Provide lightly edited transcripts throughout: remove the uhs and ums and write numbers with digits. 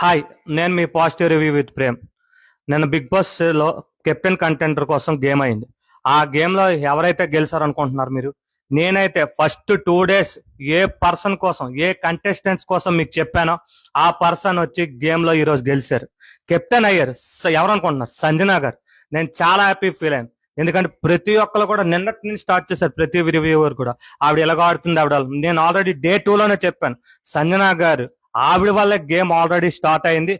Hi, నేను మీ positive review with Prem. నేను big boss లో కెప్టెన్ కంటెండర్ కోసం గేమ్ అయింది. ఆ గేమ్ లో ఎవరైతే గెలిచారనుకుంటున్నారు మీరు? నేనైతే ఫస్ట్ 2 days ఏ పర్సన్ కోసం, ఏ కంటెస్టెంట్స్ కోసం మీకు చెప్పానో ఆ పర్సన్ వచ్చి గేమ్ లో ఈరోజు గెలిచారు, కెప్టెన్ అయ్యారు. ఎవరు అనుకుంటున్నారు? సంజనా గారు. నేను చాలా హ్యాపీ ఫీల్ అయ్యాను. ఎందుకంటే ప్రతి ఒక్కరు కూడా నిన్నటి నుంచి స్టార్ట్ చేశారు, ప్రతి రివ్యూవర్ కూడా ఆవిడ ఎలాగ ఆడుతుంది ఆవిడ. నేను ఆల్రెడీ Day 2 లోనే చెప్పాను, సంజనా గారు ఆవిడ వల్ల గేమ్ ఆల్రెడీ స్టార్ట్ అయింది,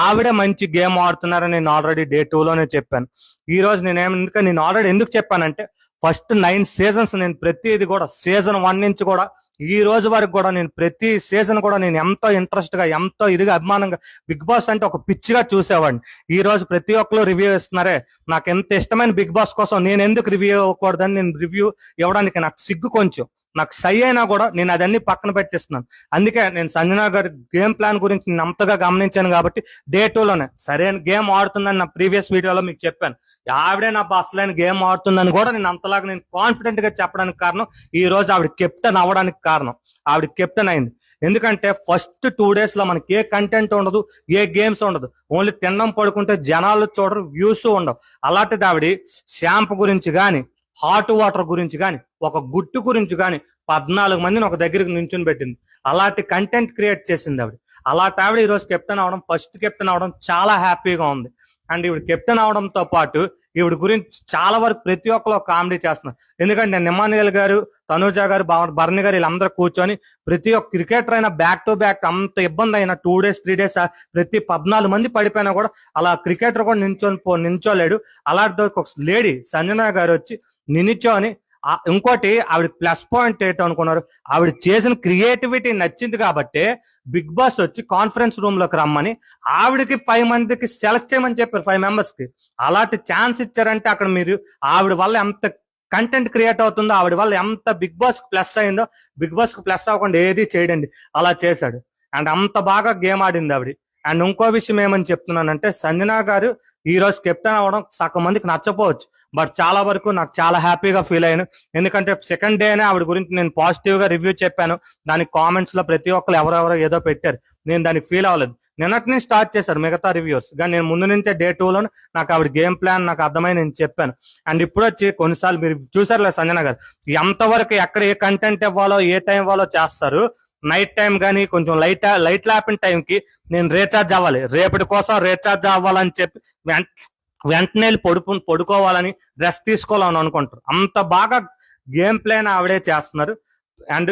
ఆవిడ మంచి గేమ్ ఆడుతున్నారని నేను ఆల్రెడీ Day 2 లోనే చెప్పాను. ఈ రోజు నేను ఆల్రెడీ ఎందుకు చెప్పానంటే, ఫస్ట్ 9 seasons నేను ప్రతిది కూడా Season 1 నుంచి కూడా ఈ రోజు వరకు కూడా నేను ప్రతి సీజన్ కూడా నేను ఎంతో ఇంట్రెస్ట్ గా, ఎంతో ఇదిగా, అభిమానంగా బిగ్ బాస్ అంటే ఒక పిచ్చిగా చూసేవాడిని. ఈ రోజు ప్రతి ఒక్కరు రివ్యూ ఇస్తున్నారే, నాకు ఎంత ఇష్టమైన బిగ్ బాస్ కోసం నేను ఎందుకు రివ్యూ ఇవ్వకూడదని నేను రివ్యూ ఇవ్వడానికి నాకు సిగ్గు. కొంచెం నాకు సై అయినా కూడా నేను అదన్నీ పక్కన పెట్టిస్తున్నాను. అందుకే నేను సంజనా గారి గేమ్ ప్లాన్ గురించి నేను అంతగా గమనించాను కాబట్టి Day 2 లోనే సరైన గేమ్ ఆడుతుందని నా ప్రీవియస్ వీడియోలో మీకు చెప్పాను. ఆవిడే నా అసలైన గేమ్ ఆడుతుందని కూడా నేను అంతలాగా నేను కాన్ఫిడెంట్ గా చెప్పడానికి కారణం, ఈ రోజు ఆవిడ కెప్టెన్ అవ్వడానికి కారణం. ఆవిడ కెప్టెన్ అయింది. ఎందుకంటే ఫస్ట్ 2 days లో మనకి ఏ కంటెంట్ ఉండదు, ఏ గేమ్స్ ఉండదు, ఓన్లీ తినడం పడుకుంటే జనాలు చూడరు, వ్యూస్ ఉండవు. అలాంటిది ఆవిడ షాంపూ గురించి కానీ, హాట్ వాటర్ గురించి కానీ, ఒక గుట్టు గురించి కానీ 14 మందిని ఒక దగ్గరికి నించుని పెట్టింది. అలాంటి కంటెంట్ క్రియేట్ చేసింది ఆవిడ. అలాంటి ఆవిడ ఈరోజు కెప్టెన్ అవడం, ఫస్ట్ కెప్టెన్ అవడం చాలా హ్యాపీగా ఉంది. అండ్ ఈవిడ కెప్టెన్ అవడంతో పాటు ఈవిడ గురించి చాలా వరకు ప్రతి ఒక్కరు కామెడీ చేస్తున్నారు. ఎందుకంటే నేను ఇమానుయేల్ గారు, తనూజ గారు, భరణి గారు వీళ్ళందరూ కూర్చొని ప్రతి ఒక్క క్రికెటర్ అయినా బ్యాక్ టు బ్యాక్ అంత ఇబ్బంది అయినా 2 days 3 days ప్రతి 14 మంది పడిపోయినా కూడా అలా క్రికెటర్ కూడా నించోలేడు. అలాంటి ఒక లేడీ సంజనా గారు వచ్చి నినిచోని, ఇంకోటి ఆవిడ ప్లస్ పాయింట్ ఏంటో అనుకున్నారు, ఆవిడ చేసిన క్రియేటివిటీ నచ్చింది కాబట్టి బిగ్ బాస్ వచ్చి కాన్ఫరెన్స్ రూమ్ లోకి రమ్మని ఆవిడకి 5 మందికి సెలెక్ట్ చేయమని చెప్పారు, 5 members కి. అలాంటి ఛాన్స్ ఇచ్చారంటే అక్కడ మీరు ఆవిడ వల్ల ఎంత కంటెంట్ క్రియేట్ అవుతుందో, ఆవిడ వల్ల ఎంత బిగ్ బాస్ కి ప్లస్ అయిందో, బిగ్ బాస్ కి ప్లస్ అవ్వకుండా ఏది చేయడండి అలా చేశాడు. అండ్ అంత బాగా గేమ్ ఆడింది ఆవిడ. అండ్ ఇంకో విషయం ఏమని చెప్తున్నానంటే, సంజనా గారు ఈ రోజు కెప్టెన్ అవ్వడం సగం మందికి నచ్చపోవచ్చు, బట్ చాలా వరకు నాకు చాలా హ్యాపీగా ఫీల్ అయ్యాను. ఎందుకంటే సెకండ్ డేనే ఆవిడ గురించి నేను పాజిటివ్ గా రివ్యూ చెప్పాను. దానికి కామెంట్స్ లో ప్రతి ఒక్కరు ఎవరెవరో ఏదో పెట్టారు, నేను దానికి ఫీల్ అవ్వలేదు. నిన్నటి నుంచి స్టార్ట్ చేశారు మిగతా రివ్యూర్స్, కానీ నేను ముందు నుంచే Day 2 లో నాకు ఆవిడ గేమ్ ప్లాన్ నాకు అర్థమై నేను చెప్పాను. అండ్ ఇప్పుడు వచ్చి కొన్నిసార్లు మీరు చూసారులే సంజనా గారు ఎంతవరకు ఎక్కడ ఏ కంటెంట్ ఇవ్వాలో, ఏ టైం ఇవ్వాలో చేస్తారు. నైట్ టైం కానీ కొంచెం లైట్ ల్యాపిన టైంకి నేను రీఛార్జ్ అవ్వాలి, రేపటి కోసం రీఛార్జ్ అవ్వాలని చెప్పి వెంటనే వెళ్ళి పడుకోవాలని, రెస్ట్ తీసుకోవాలని అనుకుంటారు. అంత బాగా గేమ్ ప్లాన్ ఆవిడే చేస్తున్నారు. అండ్